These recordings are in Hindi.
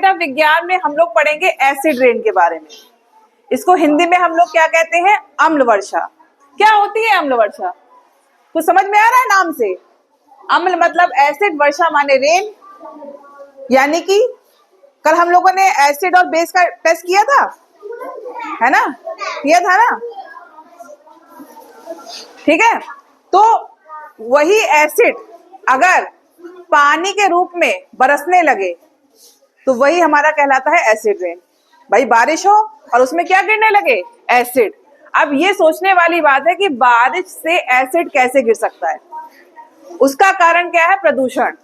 ऑफ विज्ञान में हम लोग पढ़ेंगे एसिड रेन के बारे में। इसको हिंदी में हम लोग क्या कहते हैं? अम्ल वर्षा। क्या होती है अम्ल वर्षा? कुछ समझ में आ रहा है नाम से? अम्ल मतलब एसिड, वर्षा माने रेन। यानी कि कल हम लोगों ने एसिड और बेस का टेस्ट किया था, है ना? किया था ना? ठीक है, तो वही एसिड अगर पानी के रूप में बरसने लगे तो वही हमारा कहलाता है एसिड रेन। भाई बारिश हो और उसमें क्या गिरने लगे? एसिड। अब ये सोचने वाली बात है कि बारिश से एसिड कैसे गिर सकता है? उसका कारण क्या है? प्रदूषण।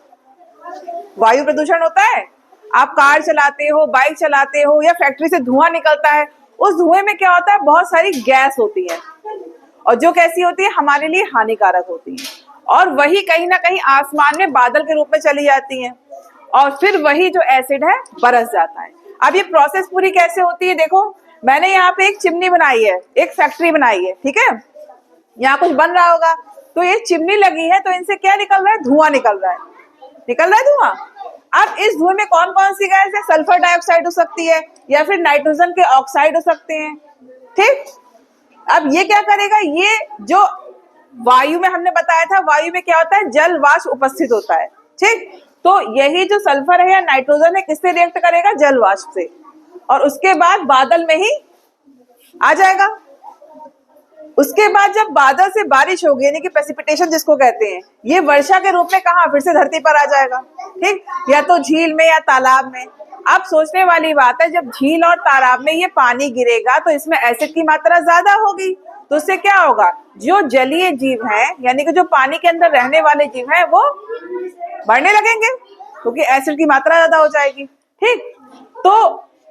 वायु प्रदूषण होता है। आप कार चलाते हो, बाइक चलाते हो, या फैक्ट्री से धुआं निकलता है। उस धुएं में क्या होता है? बहुत सारी गैस होती है, और जो कैसी होती है? हमारे लिए हानिकारक होती है, और वही कहीं ना कहीं आसमान में बादल के रूप में चली जाती है, और फिर वही जो एसिड है बरस जाता है। अब ये प्रोसेस पूरी कैसे होती है? देखो, मैंने यहाँ पे एक चिमनी बनाई है, एक फैक्ट्री बनाई है, ठीक है? यहाँ कुछ बन रहा होगा, तो ये चिमनी लगी है, तो इनसे क्या निकल रहा है? धुआं निकल रहा है। निकल रहा है धुआं। अब इस धुएं में कौन कौन सी गैस है? सल्फर डाइऑक्साइड हो सकती है, या फिर नाइट्रोजन के ऑक्साइड हो सकते हैं। ठीक, अब ये क्या करेगा? ये जो वायु में हमने बताया था, वायु में क्या होता है? जल वाष्प उपस्थित होता है। ठीक, तो यही जो सल्फर है या नाइट्रोजन है, किससे रिएक्ट करेगा? जल वाष्प से, और उसके बाद बादल में ही आ जाएगा। उसके बाद जब बादल से बारिश होगी, यानी कि प्रेसिपिटेशन जिसको कहते हैं, ये वर्षा के रूप में कहाँ? फिर से धरती पर आ जाएगा। ठीक, या तो झील में या तालाब में। अब सोचने वाली बात है, जब झील और तालाब में ये पानी गिरेगा तो इसमें एसिड की मात्रा ज्यादा होगी, तो उससे क्या होगा? जो जलीय जीव हैं, यानी कि जो पानी के अंदर रहने वाले जीव हैं, वो बढ़ने लगेंगे, क्योंकि एसिड की मात्रा ज्यादा हो जाएगी। ठीक, तो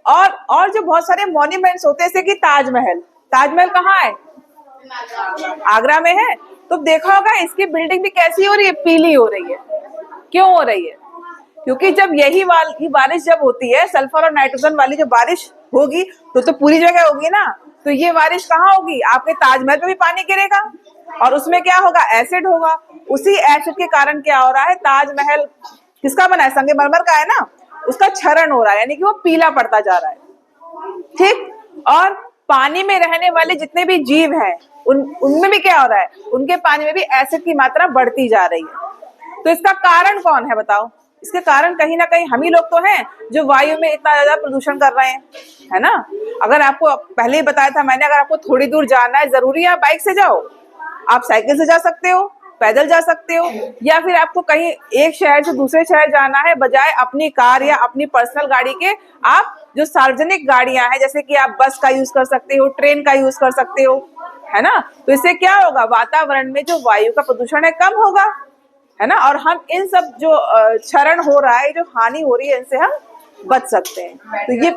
और जो बहुत सारे मॉन्यूमेंट्स होते हैं, जैसे कि ताजमहल। ताजमहल कहाँ है? आगरा में है। तो देखा होगा इसकी बिल्डिंग भी कैसी हो रही है? पीली हो रही है। क्यों हो रही है? क्योंकि जब यही बारिश जब होती है, सल्फर और नाइट्रोजन वाली जो बारिश होगी, तो पूरी जगह होगी ना, तो ये बारिश कहाँ होगी? आपके ताजमहल पे भी पानी गिरेगा, और उसमें क्या होगा? एसिड होगा। उसी एसिड के कारण क्या हो रहा है? ताजमहल किसका बना है? संगमरमर का है ना, उसका क्षरण हो रहा है, यानी कि वो पीला पड़ता जा रहा है। ठीक, और पानी में रहने वाले जितने भी जीव हैं, उनमें भी क्या हो रहा है? उनके पानी में भी एसिड की मात्रा बढ़ती जा रही है। तो इसका कारण कौन है? बताओ। इसके कारण कहीं ना कहीं हम ही लोग तो हैं, जो वायु में इतना ज्यादा प्रदूषण कर रहे हैं, है ना? अगर आपको पहले ही बताया था मैंने, अगर आपको थोड़ी दूर जाना है, जरूरी है आप बाइक से जाओ? आप साइकिल से जा सकते हो, पैदल जा सकते हो, या फिर आपको कहीं एक शहर से दूसरे शहर जाना है, बजाय अपनी कार या अपनी पर्सनल गाड़ी के, आप जो सार्वजनिक गाड़ियां हैं, जैसे कि आप बस का यूज कर सकते हो, ट्रेन का यूज कर सकते हो, है ना? तो इससे क्या होगा? वातावरण में जो वायु का प्रदूषण है कम होगा, है ना? और हम इन सब जो क्षरण हो रहा है, जो हानि हो रही है, इनसे हम बच सकते हैं। तो ये,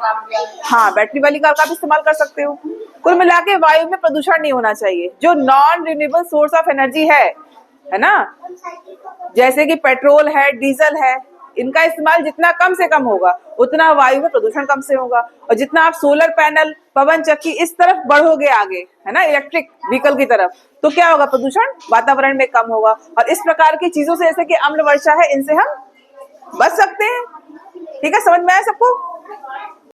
हाँ, बैटरी वाली कार का भी इस्तेमाल कर सकते हो। कुल मिला के वायु में प्रदूषण नहीं होना चाहिए। जो non renewable source of energy है ना, जैसे कि पेट्रोल है, डीजल है, इनका इस्तेमाल जितना कम से कम होगा, उतना वायु में प्रदूषण कम से होगा। और जितना आप सोलर पैनल, पवन चक्की इस तरफ बढ़ोगे आगे, है ना, इलेक्ट्रिक व्हीकल की तरफ, तो क्या होगा? प्रदूषण वातावरण में कम होगा। और इस प्रकार की चीजों से, जैसे कि अम्ल वर्षा है, इनसे हम बच सकते हैं। ठीक है, समझ में आया सबको?